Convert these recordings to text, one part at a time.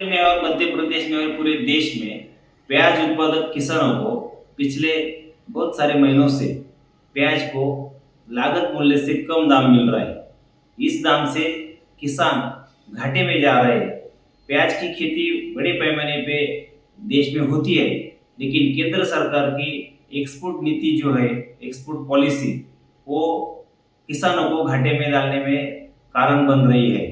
में और मध्य प्रदेश में और पूरे देश में प्याज उत्पादक किसानों को पिछले बहुत सारे महीनों से प्याज को लागत मूल्य से कम दाम मिल रहा है। इस दाम से किसान घाटे में जा रहे हैं। प्याज की खेती बड़े पैमाने पे देश में होती है, लेकिन केंद्र सरकार की एक्सपोर्ट नीति जो है, एक्सपोर्ट पॉलिसी, वो किसानों को घाटे में डालने में कारण बन रही है।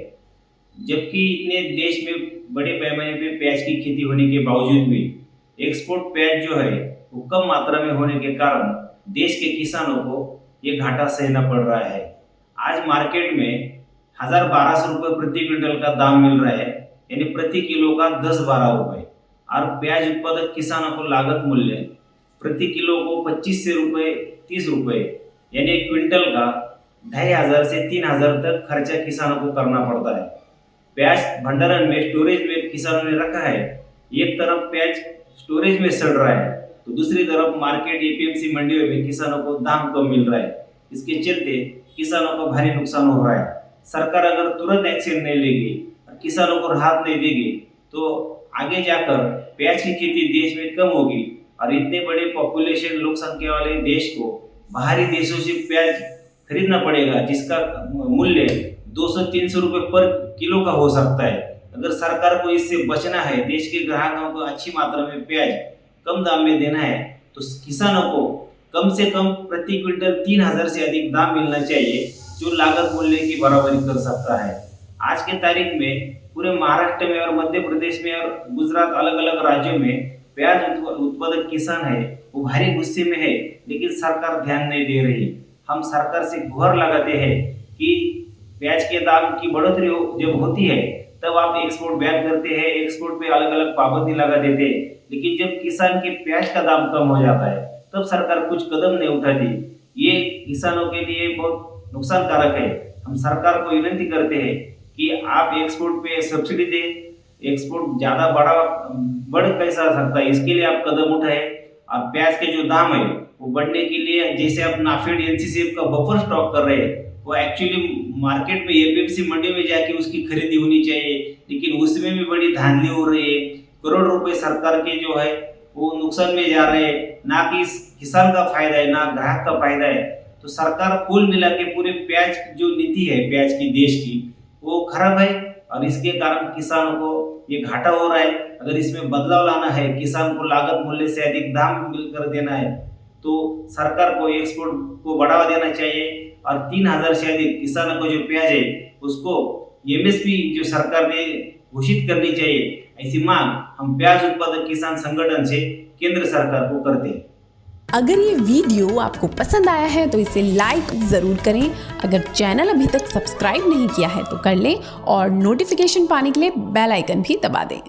जबकि इतने देश में बड़े पैमाने पे प्याज की खेती होने के बावजूद भी एक्सपोर्ट प्याज जो है वो कम मात्रा में होने के कारण देश के किसानों को ये घाटा सहना पड़ रहा है। आज मार्केट में 1,000-1,200 रुपये प्रति क्विंटल का दाम मिल रहा है, यानी प्रति किलो का 10-12 रुपये। और प्याज उत्पादक किसानों को लागत मूल्य प्रति किलो को 25 से रुपये 30 रुपये, यानी एक क्विंटल का 2,500 से 3,000 तक खर्चा किसानों को करना पड़ता है। प्याज भंडारण में, स्टोरेज में किसानों ने रखा है। एक तरफ प्याज स्टोरेज में सड़ रहा है, तो दूसरी तरफ मार्केट एपीएमसी मंडियों में किसानों को दाम कम मिल रहा है। इसके चलते किसानों को भारी नुकसान हो रहा है। सरकार अगर तुरंत एक्शन नहीं लेगी और किसानों को राहत नहीं देगी तो आगे जाकर प्याज की खेती देश में कम होगी और इतने बड़े पॉपुलेशन, लोक संख्या वाले देश को बाहरी देशों से प्याज खरीदना पड़ेगा, जिसका मूल्य 200-300 रुपये पर किलो का हो सकता है। अगर सरकार को इससे बचना है, देश के ग्राहकों को अच्छी मात्रा में प्याज कम दाम में देना है, तो किसानों को कम से कम प्रति क्विंटल 3,000 से अधिक दाम मिलना चाहिए, जो लागत मूल्य की बराबरी कर सकता है। आज के तारीख में पूरे महाराष्ट्र में और मध्य प्रदेश में और गुजरात, अलग अलग राज्यों में प्याज उत्पादक किसान है वो भारी गुस्से में है, लेकिन सरकार ध्यान नहीं दे रही। हम सरकार से गुहार लगाते हैं कि प्याज के दाम की बढ़ोतरी जब होती है तब आप एक्सपोर्ट बैन करते हैं, एक्सपोर्ट पे अलग अलग पाबंदी लगा देते हैं, लेकिन जब किसान के प्याज का दाम कम हो जाता है तब सरकार कुछ कदम नहीं उठाती। ये किसानों के लिए बहुत नुकसानकारक है। हम सरकार को विनती करते हैं कि आप एक्सपोर्ट पे सब्सिडी दें, एक्सपोर्ट ज़्यादा बढ़ कैसा सकता है, इसके लिए आप कदम उठाएं। और प्याज के जो दाम है वो बढ़ने के लिए, जैसे आप नाफेड एनसीसीएफ का बफर स्टॉक कर रहे हैं, वो एक्चुअली मार्केट में एपीएमसी मंडी में जाके उसकी खरीदी होनी चाहिए, लेकिन उसमें भी बड़ी धांधली हो रही है। करोड़ रुपए सरकार के जो है वो नुकसान में जा रहे हैं। ना कि किसान का फायदा है, ना ग्राहक का फायदा है। तो सरकार कुल मिला के पूरे प्याज जो नीति है प्याज की देश की, वो खराब है और इसके कारण किसानों को ये घाटा हो रहा है। अगर इसमें बदलाव लाना है, किसान को लागत मूल्य से अधिक दाम मिलकर देना है, तो सरकार को एक्सपोर्ट को बढ़ावा देना चाहिए और 3,000 से अधिक किसानों को जो प्याज है उसको एमएसपी जो सरकार ने घोषित करनी चाहिए। ऐसी मांग हम प्याज उत्पादक किसान संगठन से केंद्र सरकार को करते हैं। अगर ये वीडियो आपको पसंद आया है तो इसे लाइक ज़रूर करें। अगर चैनल अभी तक सब्सक्राइब नहीं किया है तो कर लें और नोटिफिकेशन पाने के लिए बेल आइकन भी दबा दें।